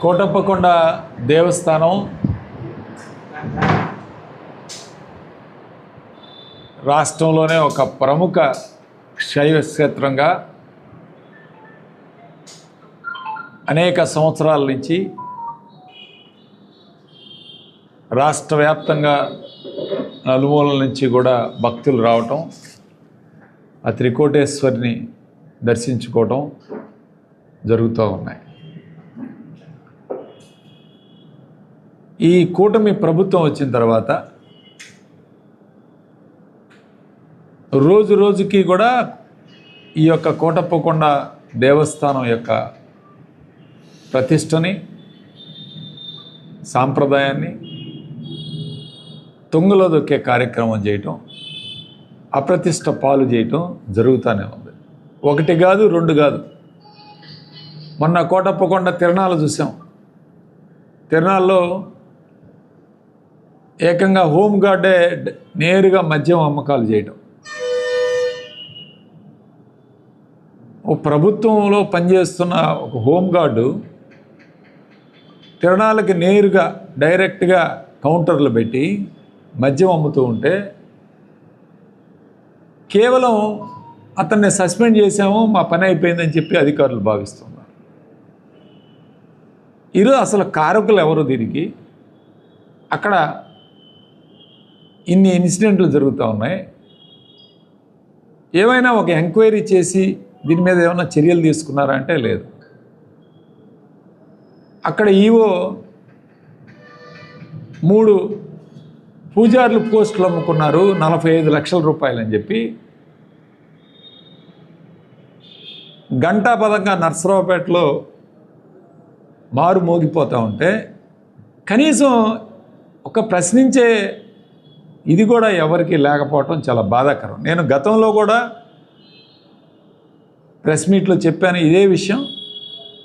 కోటప్పకొండ దేవస్థానం రాష్ట్రంలోనే ఒక ప్రముఖ శైవ క్షేత్రంగా అనేక సంవత్సరాల నుంచి రాష్ట్ర వ్యాప్తంగా నలుమూలల నుంచి కూడా భక్తులు రావటం, ఆ త్రికోటేశ్వరిని దర్శించుకోవటం జరుగుతూ ఉన్నాయి. ఈ కూటమి ప్రభుత్వం వచ్చిన తర్వాత రోజు రోజుకి కూడా ఈ యొక్క కోటప్పకొండ దేవస్థానం యొక్క ప్రతిష్టని, సాంప్రదాయాన్ని తుంగలో దొక్కే కార్యక్రమం చేయటం, అప్రతిష్ట పాలు చేయటం జరుగుతూనే ఉంది. ఒకటి కాదు, రెండు కాదు. మొన్న కోటప్పకొండ తిరణాలు చూసాం. తిరణాల్లో ఏకంగా హోమ్ గార్డే నేరుగా మద్యం అమ్మకాలు చేయటం. ఓ ప్రభుత్వంలో పనిచేస్తున్న ఒక హోమ్ గార్డు తిరణాలకి నేరుగా డైరెక్ట్గా కౌంటర్లు పెట్టి మద్యం అమ్ముతూ ఉంటే కేవలం అతన్ని సస్పెండ్ చేసాము, మా పని అయిపోయిందని చెప్పి అధికారులు భావిస్తున్నారు. ఈరోజు అసలు కారకులు ఎవరు దీనికి? అక్కడ ఇన్ని ఇన్సిడెంట్లు జరుగుతూ ఉన్నాయి. ఏమైనా ఒక ఎంక్వైరీ చేసి దీని మీద ఏమైనా చర్యలు తీసుకున్నారా అంటే లేదు. అక్కడ ఈవో 3 పూజారులు పోస్టులు అమ్ముకున్నారు 45 లక్షల రూపాయలు అని చెప్పి గంటాపదంగా నర్సరావుపేటలో మారు మోగిపోతూ ఉంటే కనీసం ఒక ప్రశ్నించే ఇది కూడా ఎవరికి లేకపోవటం చాలా బాధాకరం. నేను గతంలో కూడా ప్రెస్ మీట్లో చెప్పాను ఇదే విషయం.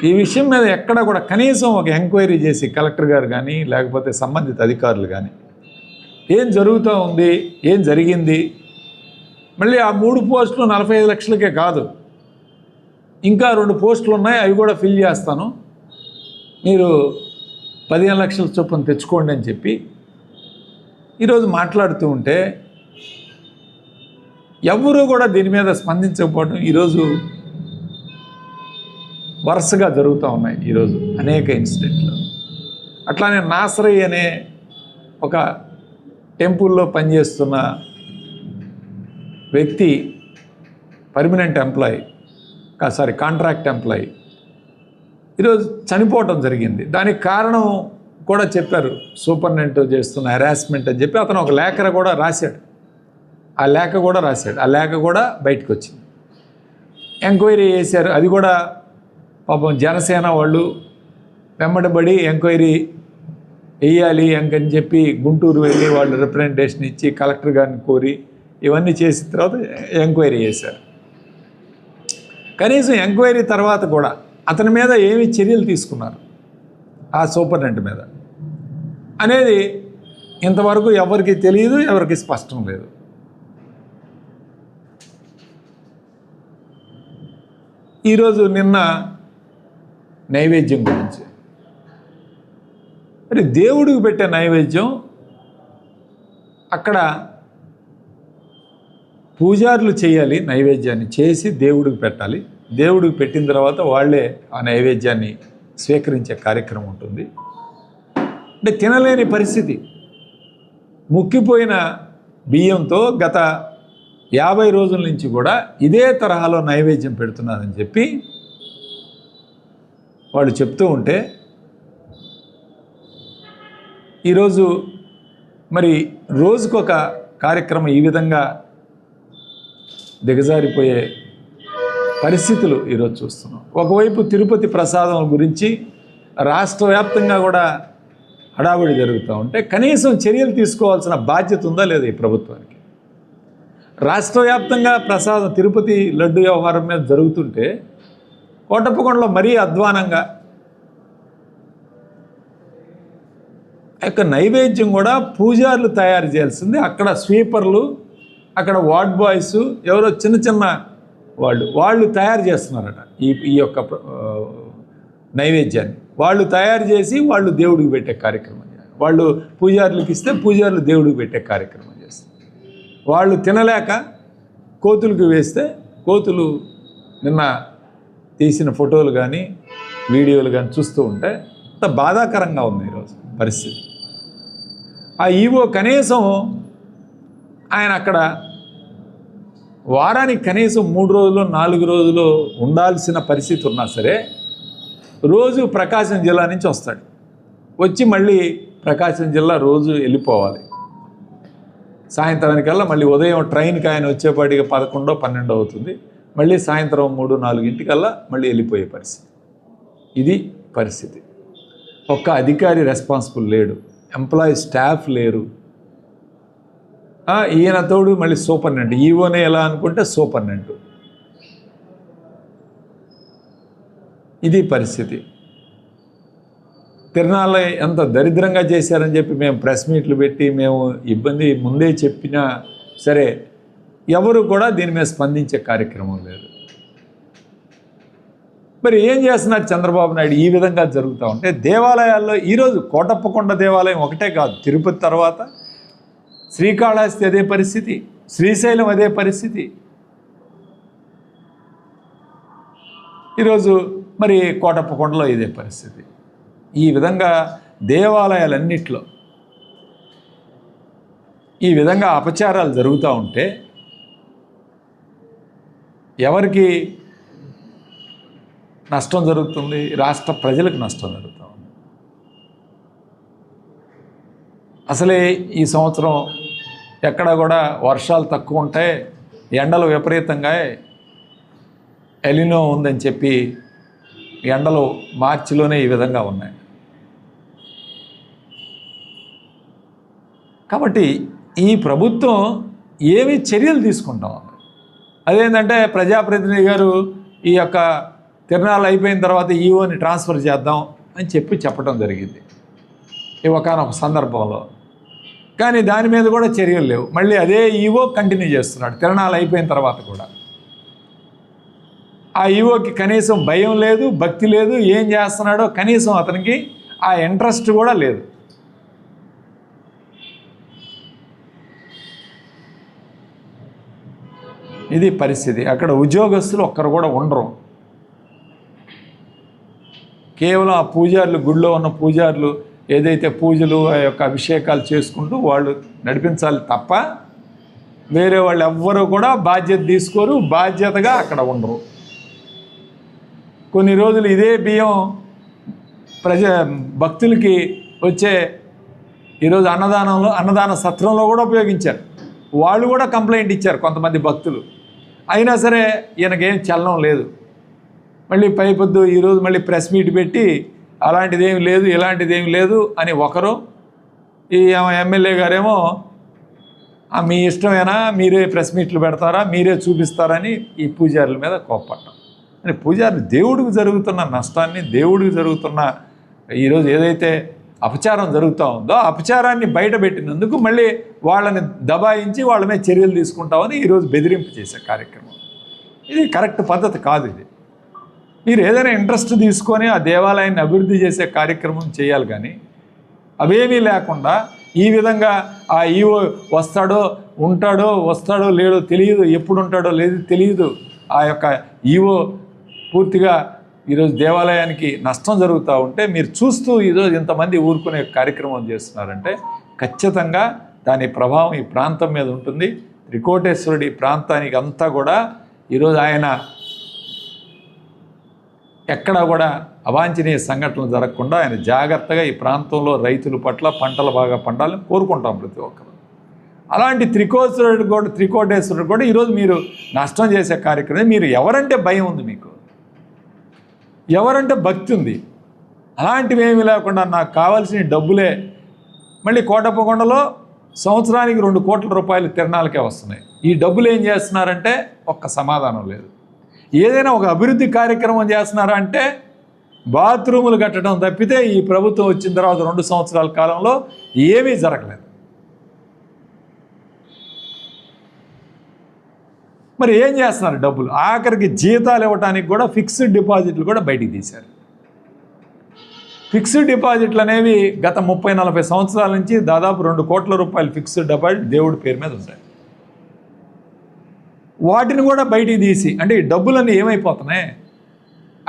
ఈ విషయం మీద ఎక్కడ కూడా కనీసం ఒక ఎంక్వైరీ చేసి కలెక్టర్ గారు కానీ లేకపోతే సంబంధిత అధికారులు కానీ ఏం జరుగుతూ ఉంది, ఏం జరిగింది, మళ్ళీ ఆ 3 పోస్టులు 45 లక్షలకే కాదు, ఇంకా 2 పోస్టులు ఉన్నాయి, అవి కూడా ఫిల్ చేస్తాను, మీరు 15 లక్షల చొప్పున తెచ్చుకోండి అని చెప్పి ఈరోజు మాట్లాడుతూ ఉంటే ఎవరూ కూడా దీని మీద స్పందించకపోవడం ఈరోజు వరుసగా జరుగుతూ ఉన్నాయి. ఈరోజు అనేక ఇన్సిడెంట్లు. అట్లానే నాసరై అనే ఒక టెంపుల్లో పనిచేస్తున్న వ్యక్తి పర్మనెంట్ ఎంప్లాయీ, కాంట్రాక్ట్ ఎంప్లాయీ ఈరోజు చనిపోవటం జరిగింది. దానికి కారణం కూడా చెప్పారు, సూపరింటెండెంట్ చేస్తున్న హెరాస్మెంట్ అని చెప్పి అతను ఒక లేఖ కూడా రాశాడు. ఆ లేఖ కూడా బయటకు వచ్చింది. ఎంక్వైరీ చేశారు. అది కూడా పాపం జనసేన వాళ్ళు వెంబడబడి ఎంక్వైరీ వేయాలి అని చెప్పి గుంటూరు వెళ్ళి వాళ్ళు రిప్రజెంటేషన్ ఇచ్చి కలెక్టర్ గారిని కోరి ఇవన్నీ చేసిన తర్వాత ఎంక్వైరీ చేశారు. కనీసం ఎంక్వైరీ తర్వాత కూడా అతని మీద ఏమి చర్యలు తీసుకున్నారు ఆ సూపరింటెండెంట్ మీద అనేది ఇంతవరకు ఎవరికి తెలియదు, ఎవరికి స్పష్టం లేదు. ఈరోజు నిన్న నైవేద్యం గురించి, మరి దేవుడికి పెట్టే నైవేద్యం అక్కడ పూజారులు చేయాలి, నైవేద్యాన్ని చేసి దేవుడికి పెట్టాలి. దేవుడికి పెట్టిన తర్వాత వాళ్ళే ఆ నైవేద్యాన్ని స్వీకరించే కార్యక్రమం ఉంటుంది. అంటే తినలేని పరిస్థితి. ముక్కిపోయిన బియ్యంతో గత 50 రోజుల నుంచి కూడా ఇదే తరహాలో నైవేద్యం పెడుతున్నారని చెప్పి వాళ్ళు చెప్తూ ఉంటే ఈరోజు మరి రోజుకొక కార్యక్రమం ఈ విధంగా దిగజారిపోయే పరిస్థితులు ఈరోజు చూస్తున్నాం. ఒకవైపు తిరుపతి ప్రసాదం గురించి రాష్ట్ర వ్యాప్తంగా కూడా హడావుడి జరుగుతూ ఉంటే కనీసం చర్యలు తీసుకోవాల్సిన బాధ్యత ఉందా లేదా ఈ ప్రభుత్వానికి? రాష్ట్ర వ్యాప్తంగా ప్రసాదం తిరుపతి లడ్డు వ్యవహారం మీద జరుగుతుంటే కోటప్పకొండలో మరీ అధ్వానంగా యొక్క నైవేద్యం కూడా పూజారులు తయారు చేయాల్సింది. అక్కడ స్వీపర్లు, అక్కడ వార్డ్ బాయ్స్, ఎవరో చిన్న వాళ్ళు తయారు చేస్తున్నారట ఈ యొక్క నైవేద్యాన్ని వాళ్ళు తయారు చేసి వాళ్ళు దేవుడికి పెట్టే కార్యక్రమం చేయాలి. వాళ్ళు పూజారులకు ఇస్తే పూజారులు దేవుడికి పెట్టే కార్యక్రమం చేస్తారు. వాళ్ళు తినలేక కోతులకు వేస్తే కోతులు నిన్న తీసిన ఫోటోలు కానీ వీడియోలు కానీ చూస్తూ ఉంటే అంత బాధాకరంగా ఉంది ఈరోజు పరిస్థితి. ఆ ఈవో కనీసం ఆయన అక్కడ వారానికి కనీసం 3 రోజులు 4 రోజులు ఉండాల్సిన పరిస్థితి ఉన్నా సరే రోజు ప్రకాశం జిల్లా నుంచి వస్తాడు. వచ్చి మళ్ళీ ప్రకాశం జిల్లా రోజు వెళ్ళిపోవాలి. సాయంత్రానికల్లా మళ్ళీ ఉదయం ట్రైన్కి ఆయన వచ్చేపాటికి 11, 12 అవుతుంది. మళ్ళీ సాయంత్రం 3, 4 మళ్ళీ వెళ్ళిపోయే పరిస్థితి. ఇది పరిస్థితి. ఒక్క అధికారి రెస్పాన్సిబుల్ లేడు, ఎంప్లాయీ స్టాఫ్ లేరు. ఈయన తోడు మళ్ళీ సూపర్నెంట్, ఈవోనే ఎలా అనుకుంటే సూపర్నెంట్. ఇది పరిస్థితి. తిరునాళ్ళ ఎంత దరిద్రంగా చేశారని చెప్పి మేము ప్రెస్ మీట్లు పెట్టి మేము ఇబ్బంది ముందే చెప్పినా సరే ఎవరు కూడా దీని మీద స్పందించే కార్యక్రమం లేదు. మరి ఏం చేస్తున్నారు చంద్రబాబు నాయుడు? ఈ విధంగా జరుగుతూ ఉంటే దేవాలయాల్లో ఈరోజు కోటప్పకొండ దేవాలయం ఒకటే కాదు, తిరుపతి తర్వాత శ్రీకాళహస్తి అదే పరిస్థితి, శ్రీశైలం అదే పరిస్థితి. ఈరోజు మరి కోటప్పకొండలో ఇదే పరిస్థితి. ఈ విధంగా దేవాలయాలన్నిట్లో ఈ విధంగా అపచారాలు జరుగుతూ ఉంటే ఎవరికి నష్టం జరుగుతుంది? రాష్ట్ర ప్రజలకు నష్టం జరుగుతూ ఉంది. అసలే ఈ సంవత్సరం ఎక్కడ కూడా వర్షాలు తక్కువ ఉంటాయి, ఎండలు విపరీతంగా ఎలినో ఉందని చెప్పి ఎండలు మార్చిలోనే ఈ విధంగా ఉన్నాయి. కాబట్టి ఈ ప్రభుత్వం ఏమి చర్యలు తీసుకుంటాం? అదేంటంటే ప్రజాప్రతినిధి గారు ఈ యొక్క తిరునాళ్ళు అయిపోయిన తర్వాత ఈవోని ట్రాన్స్ఫర్ చేద్దాం అని చెప్పడం జరిగింది ఈ ఒకానొక సందర్భంలో. కానీ దాని మీద కూడా చర్యలు లేవు. మళ్ళీ అదే ఈవో కంటిన్యూ చేస్తున్నాడు తిరునాళ్ళు అయిపోయిన తర్వాత కూడా. ఆ ఈవోకి కనీసం భయం లేదు, భక్తి లేదు, ఏం చేస్తున్నాడో కనీసం అతనికి ఆ ఇంట్రెస్ట్ కూడా లేదు. ఇది పరిస్థితి. అక్కడ ఉద్యోగస్తులు ఒక్కరు కూడా ఉండరు. కేవలం ఆ పూజారులు, గుళ్ళో ఉన్న పూజారులు ఏదైతే పూజలు ఆ యొక్క అభిషేకాలు చేసుకుంటూ వాళ్ళు నడిపించాలి తప్ప వేరే వాళ్ళు ఎవ్వరూ కూడా బాధ్యత తీసుకోరు, బాధ్యతగా అక్కడ ఉండరు. కొన్ని రోజులు ఇదే బియ్యం భక్తులకి వచ్చే ఈరోజు అన్నదాన సత్రంలో కూడా ఉపయోగించారు. వాళ్ళు కూడా కంప్లైంట్ ఇచ్చారు కొంతమంది భక్తులు. అయినా సరే ఈయనకేం చలనం లేదు. మళ్ళీ పైపొద్దు ఈరోజు మళ్ళీ ప్రెస్ మీట్ పెట్టి అలాంటిదేమి లేదు, ఇలాంటిదేమి లేదు అని ఒకరు, ఈ ఎమ్మెల్యే గారేమో మీ ఇష్టమేనా, మీరే ప్రెస్ మీట్లు పెడతారా, మీరే చూపిస్తారని ఈ పూజారుల మీద కోప్పడ్డాం. అని పూజారులు దేవుడికి జరుగుతున్న నష్టాన్ని, దేవుడికి జరుగుతున్న ఈరోజు ఏదైతే అపచారం జరుగుతూ ఉందో అపచారాన్ని బయటపెట్టినందుకు మళ్ళీ వాళ్ళని దబాయించి వాళ్ళ మీద చర్యలు తీసుకుంటామని ఈరోజు బెదిరింపు చేసే కార్యక్రమం. ఇది కరెక్ట్ పద్ధతి కాదు. ఇది మీరు ఏదైనా ఇంట్రెస్ట్ తీసుకొని ఆ దేవాలయాన్ని అభివృద్ధి చేసే కార్యక్రమం చేయాలి. కానీ అవేమీ లేకుండా ఈ విధంగా ఆ ఈవో వస్తాడో లేడో తెలియదు, ఎప్పుడు ఉంటాడో లేదు తెలియదు. ఆ యొక్క ఈవో పూర్తిగా ఈరోజు దేవాలయానికి నష్టం జరుగుతూ ఉంటే మీరు చూస్తూ ఈరోజు ఇంతమంది ఊరుకునే కార్యక్రమం చేస్తున్నారంటే ఖచ్చితంగా దాని ప్రభావం ఈ ప్రాంతం మీద ఉంటుంది. త్రికోటేశ్వరుడి ప్రాంతానికి అంతా కూడా ఈరోజు ఆయన ఎక్కడా కూడా అవాంఛనీయ సంఘటనలు జరగకుండా ఆయన జాగ్రత్తగా ఈ ప్రాంతంలో రైతుల పట్ల పంటలు బాగా పండాలని కోరుకుంటాం ప్రతి ఒక్కరు. అలాంటి త్రికోటేశ్వరుడు కూడా ఈరోజు మీరు నష్టం చేసే కార్యక్రమం. మీరు ఎవరంటే భయం ఉంది, మీకు ఎవరంటే భక్తి ఉంది, అలాంటివి ఏమీ లేకుండా నాకు కావాల్సిన డబ్బులే. మళ్ళీ కోటప్పకొండలో సంవత్సరానికి 2 కోట్ల రూపాయలు తిరణాలకే వస్తున్నాయి. ఈ డబ్బులు ఏం చేస్తున్నారంటే ఒక్క సమాధానం లేదు. ఏదైనా ఒక అభివృద్ధి కార్యక్రమం చేస్తున్నారా అంటే బాత్రూములు కట్టడం తప్పితే ఈ ప్రభుత్వం వచ్చిన తర్వాత 2 సంవత్సరాల కాలంలో ఏమీ జరగలేదు. మరి ఏం చేస్తున్నారు డబ్బులు? ఆఖరికి జీతాలు ఇవ్వడానికి కూడా ఫిక్స్డ్ డిపాజిట్లు కూడా బయటికి తీశారు. ఫిక్స్డ్ డిపాజిట్లు అనేవి గత 30-40 సంవత్సరాల నుంచి దాదాపు 2 కోట్ల రూపాయలు ఫిక్స్డ్ డిపాజిట్ దేవుడి పేరు మీద ఉంటాయి. వాటిని కూడా బయటికి తీసి, అంటే ఈ డబ్బులన్నీ ఏమైపోతున్నాయి,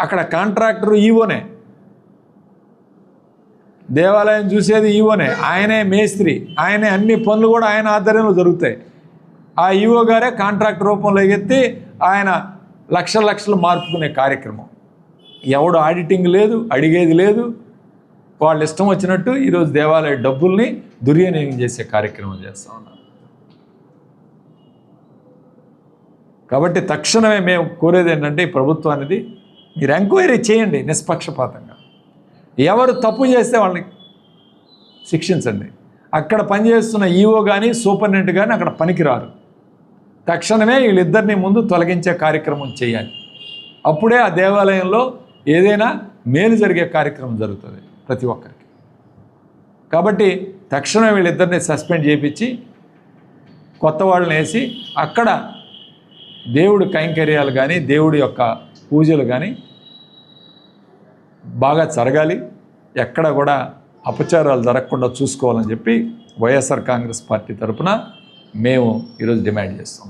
అక్కడ కాంట్రాక్టర్ ఈవోనే, దేవాలయం చూసేది ఈవోనే, ఆయనే మేస్త్రి, ఆయనే అన్ని పనులు కూడా ఆయన ఆధ్వర్యంలో జరుగుతాయి. ఆ ఈవో గారే కాంట్రాక్ట్ రూపంలో ఎత్తి ఆయన లక్షలు మార్పుకునే కార్యక్రమం. ఎవడు ఆడిటింగ్ లేదు, అడిగేది లేదు, వాళ్ళు ఇష్టం వచ్చినట్టు ఈరోజు దేవాలయ డబ్బుల్ని దుర్వినియోగం చేసే కార్యక్రమం చేస్తూ ఉన్నారు. కాబట్టి తక్షణమే మేము కోరేది ఏంటంటే ఈ ప్రభుత్వానికి మీరు ఎంక్వైరీ చేయండి నిష్పక్షపాతంగా. ఎవరు తప్పు చేస్తే వాళ్ళని శిక్షించండి. అక్కడ పనిచేస్తున్న ఈవో కానీ సూపరింటెండెంట్ కానీ అక్కడ పనికిరారు. తక్షణమే వీళ్ళిద్దరిని ముందు తొలగించే కార్యక్రమం చేయాలి. అప్పుడే ఆ దేవాలయంలో ఏదైనా మేలు జరిగే కార్యక్రమం జరుగుతుంది ప్రతి ఒక్కరికి. కాబట్టి తక్షణమే వీళ్ళిద్దరిని సస్పెండ్ చేయించి కొత్త వాళ్ళని వేసి అక్కడ దేవుడి కైంకర్యాలు కానీ దేవుడి యొక్క పూజలు కానీ బాగా జరగాలి, ఎక్కడ కూడా అపచారాలు జరగకుండా చూసుకోవాలని చెప్పి వైఎస్ఆర్ కాంగ్రెస్ పార్టీ తరఫున మేము ఈరోజు డిమాండ్ చేస్తాం.